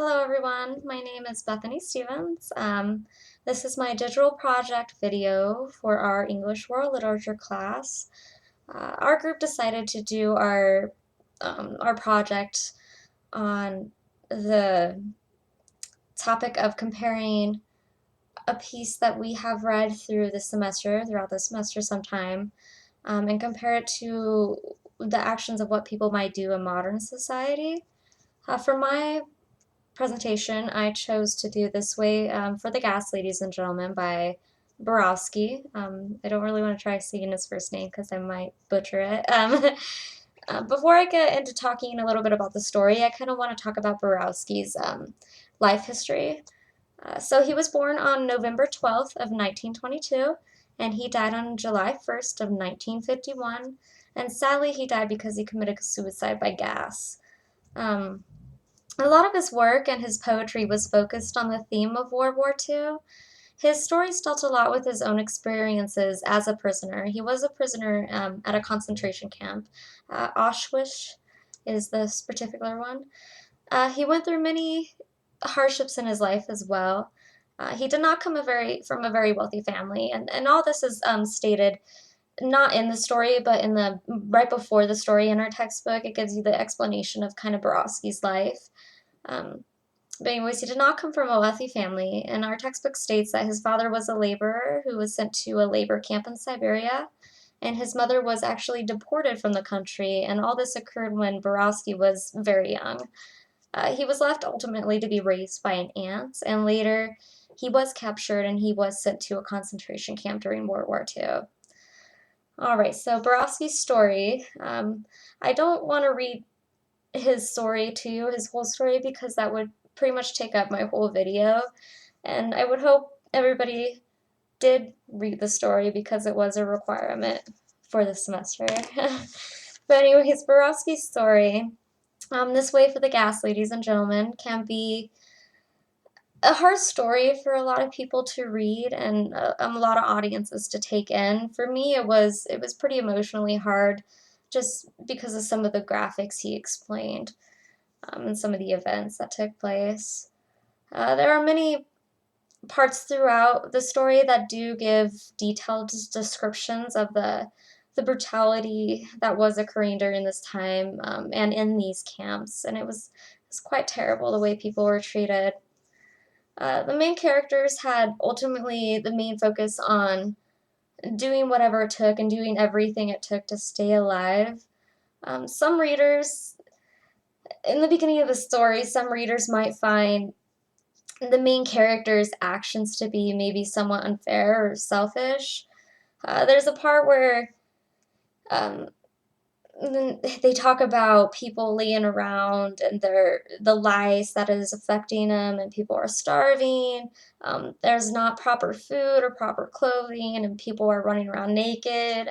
Hello everyone, my name is Bethany Stevens. This is my digital project video for our English World Literature class. Our group decided to do our project on the topic of comparing a piece that we have read throughout the semester sometime, and compare it to the actions of what people might do in modern society. For my presentation, I chose to do this way for the Gas, Ladies and Gentlemen by Borowski. I don't really want to try saying his first name because I might butcher it. Before I get into talking a little bit about the story, I kind of want to talk about Borowski's life history. So he was born on November 12th of 1922, and he died on July 1st of 1951. And sadly, he died because he committed suicide by gas. Um, a lot of his work and his poetry was focused on the theme of World War II. His stories dealt a lot with his own experiences as a prisoner. He was a prisoner at a concentration camp. Auschwitz is this particular one. He went through many hardships in his life as well. He did not come from a very wealthy family, and all this is stated not in the story, but in the right before the story in our textbook. It gives you the explanation of kind of Borowski's life. Um, but anyways, he did not come from a wealthy family, and our textbook states that his father was a laborer who was sent to a labor camp in Siberia, and his mother was actually deported from the country, and all this occurred when Borowski was very young. He was left ultimately to be raised by an aunt, and later he was captured and he was sent to a concentration camp during World War II. All right, so Borowski's story. I don't want to read his story to you, his whole story, because that would pretty much take up my whole video. And I would hope everybody did read the story because it was a requirement for the semester. But anyways, Borowski's story, This Way for the Gas, Ladies and Gentlemen, can be a hard story for a lot of people to read and a lot of audiences to take in. For me, it was pretty emotionally hard just because of some of the graphics he explained, and some of the events that took place. There are many parts throughout the story that do give detailed descriptions of the brutality that was occurring during this time, and in these camps, and it was quite terrible the way people were treated. The main characters had ultimately the main focus on doing whatever it took and doing everything it took to stay alive. Some readers, in the beginning of the story, some readers might find the main character's actions to be maybe somewhat unfair or selfish. There's a part where um, they talk about people laying around and the lice that is affecting them, and people are starving. There's not proper food or proper clothing, and people are running around naked.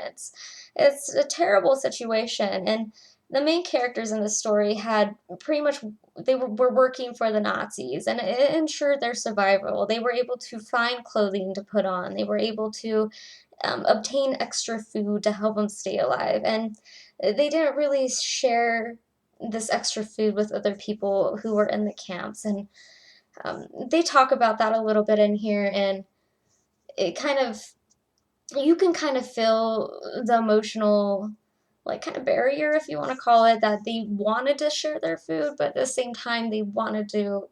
It's a terrible situation, and the main characters in the story had pretty much they were working for the Nazis, and it ensured their survival. They were able to find clothing to put on. They were able to obtain extra food to help them stay alive, and they didn't really share this extra food with other people who were in the camps. And they talk about that a little bit in here, and it kind of, you can kind of feel the emotional, like, kind of barrier, if you want to call it, that they wanted to share their food, but at the same time they wanted to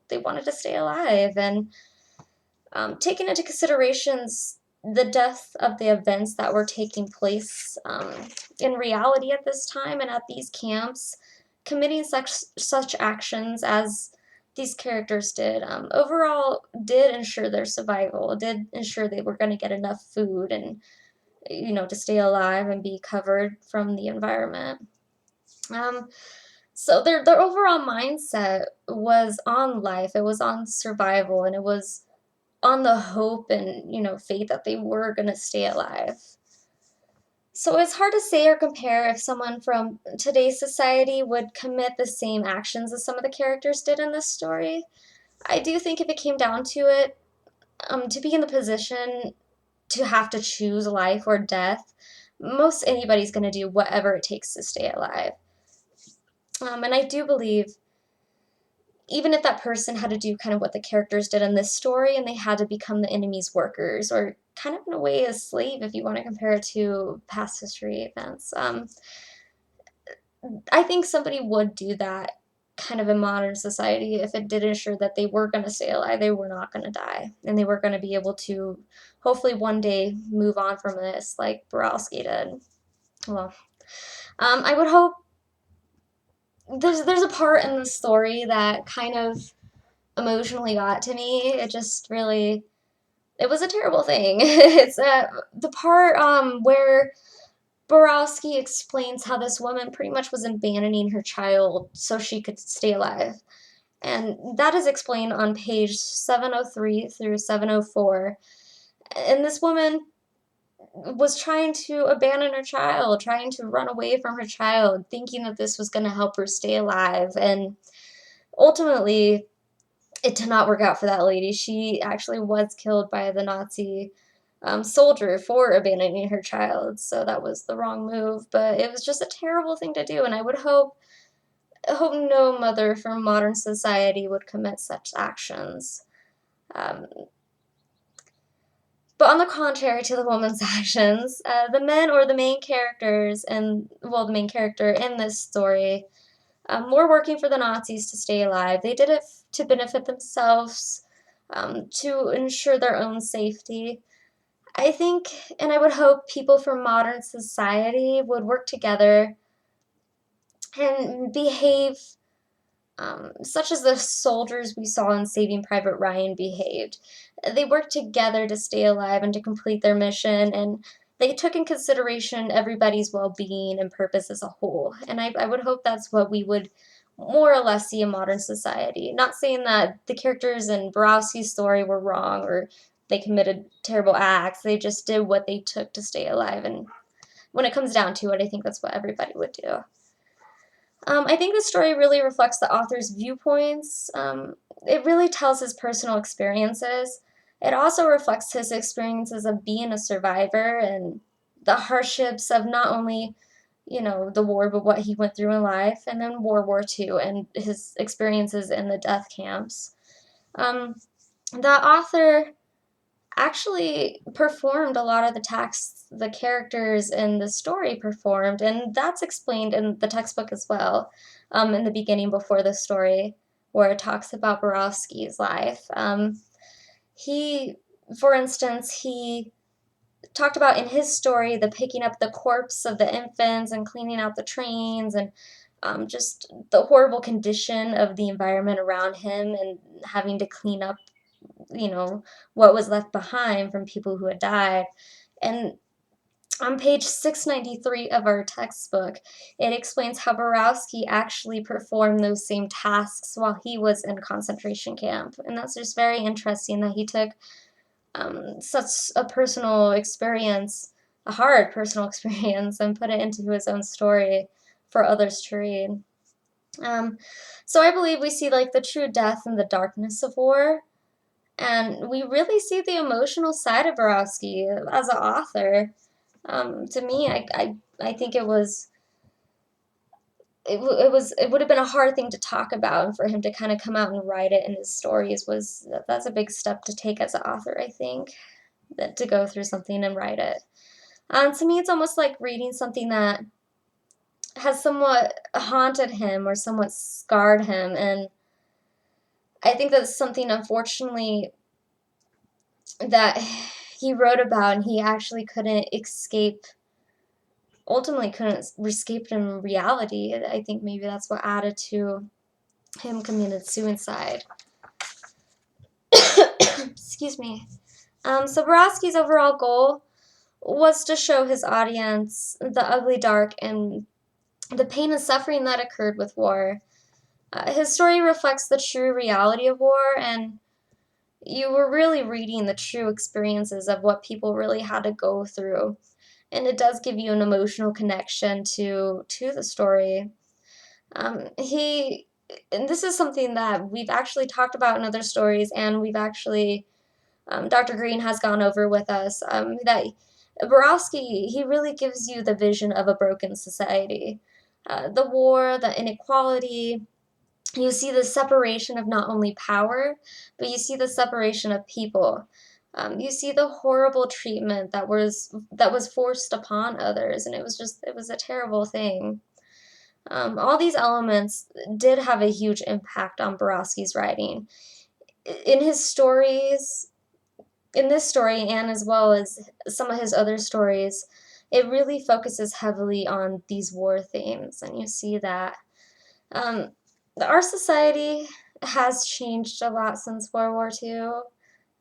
stay alive. And taking into considerations the depth of the events that were taking place in reality at this time and at these camps, committing such actions as these characters did, overall did ensure their survival, did ensure they were going to get enough food and, to stay alive and be covered from the environment. So their overall mindset was on life, it was on survival, and it was on the hope and, faith that they were going to stay alive. So it's hard to say or compare if someone from today's society would commit the same actions as some of the characters did in this story. I do think if it came down to it, to be in the position to have to choose life or death, most anybody's going to do whatever it takes to stay alive. And I do believe even if that person had to do kind of what the characters did in this story and they had to become the enemy's workers, or kind of in a way a slave if you want to compare it to past history events. I think somebody would do that kind of in modern society if it did ensure that they were going to stay alive, they were not going to die, and they were going to be able to hopefully one day move on from this like Borowski did. Well, I would hope there's a part in the story that kind of emotionally got to me. It just really, it was a terrible thing. It's the part where Borowski explains how this woman pretty much was abandoning her child so she could stay alive. And that is explained on page 703 through 704. And this woman was trying to abandon her child, trying to run away from her child, thinking that this was going to help her stay alive. And ultimately, it did not work out for that lady. She actually was killed by the Nazi soldier for abandoning her child, so that was the wrong move. But it was just a terrible thing to do, and I would hope no mother from modern society would commit such actions. Um, but on the contrary to the woman's actions, the men or the main characters, and well, the main character in this story, were working for the Nazis to stay alive. They did it to benefit themselves, to ensure their own safety. I think, and I would hope people from modern society would work together and behave such as the soldiers we saw in Saving Private Ryan behaved. They worked together to stay alive and to complete their mission, and they took in consideration everybody's well-being and purpose as a whole. And I would hope that's what we would more or less see in modern society. Not saying that the characters in Borowski's story were wrong or they committed terrible acts. They just did what they took to stay alive. And when it comes down to it, I think that's what everybody would do. I think the story really reflects the author's viewpoints. It really tells his personal experiences. It also reflects his experiences of being a survivor and the hardships of not only, the war, but what he went through in life, and then World War II and his experiences in the death camps. The author actually performed a lot of the tasks the characters in the story performed, and that's explained in the textbook as well, in the beginning before the story, where it talks about Borowski's life. He, for instance, he talked about in his story the picking up the corpse of the infants and cleaning out the trains, and just the horrible condition of the environment around him and having to clean up what was left behind from people who had died. And on page 693 of our textbook, it explains how Borowski actually performed those same tasks while he was in concentration camp. And that's just very interesting that he took such a personal experience, a hard personal experience, and put it into his own story for others to read. So I believe we see like the true death and the darkness of war. And we really see the emotional side of Borowski as an author. To me, I think it would have been a hard thing to talk about, and for him to kind of come out and write it in his stories that's a big step to take as an author. I think that to go through something and write it. To me, it's almost like reading something that has somewhat haunted him or somewhat scarred him, and I think that's something, unfortunately, that he wrote about and he actually ultimately couldn't escape in reality. I think maybe that's what added to him committing suicide. Excuse me. So Borowski's overall goal was to show his audience the ugly, dark, and the pain and suffering that occurred with war. His story reflects the true reality of war, and you were really reading the true experiences of what people really had to go through. And it does give you an emotional connection to the story. And this is something that we've actually talked about in other stories, and we've actually, Dr. Green has gone over with us, that Borowski, he really gives you the vision of a broken society. The war, the inequality, you see the separation of not only power, but you see the separation of people. You see the horrible treatment that was forced upon others, and it was a terrible thing. All these elements did have a huge impact on Borowski's writing. In his stories, in this story, and as well as some of his other stories, it really focuses heavily on these war themes, and you see that um, our society has changed a lot since World War II,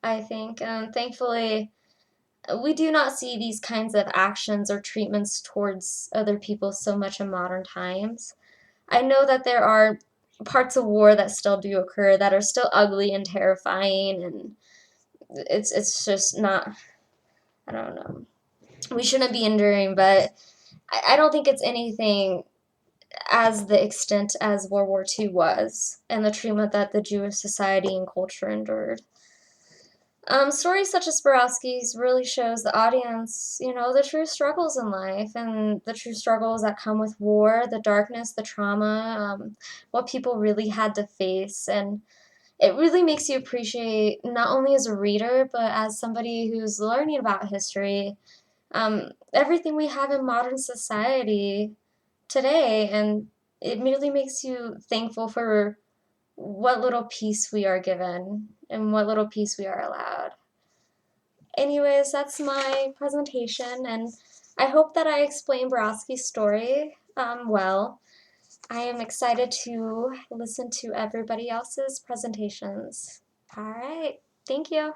I think. Thankfully, we do not see these kinds of actions or treatments towards other people so much in modern times. I know that there are parts of war that still do occur that are still ugly and terrifying, and it's just not, I don't know. We shouldn't be enduring, but I don't think it's anything as the extent as World War II was and the treatment that the Jewish society and culture endured. Stories such as Borowski's really shows the audience, the true struggles in life and the true struggles that come with war, the darkness, the trauma, what people really had to face. And it really makes you appreciate, not only as a reader, but as somebody who's learning about history, everything we have in modern society today. And it really makes you thankful for what little peace we are given and what little peace we are allowed. Anyways, that's my presentation, and I hope that I explained Borowski's story well. I am excited to listen to everybody else's presentations. All right, thank you.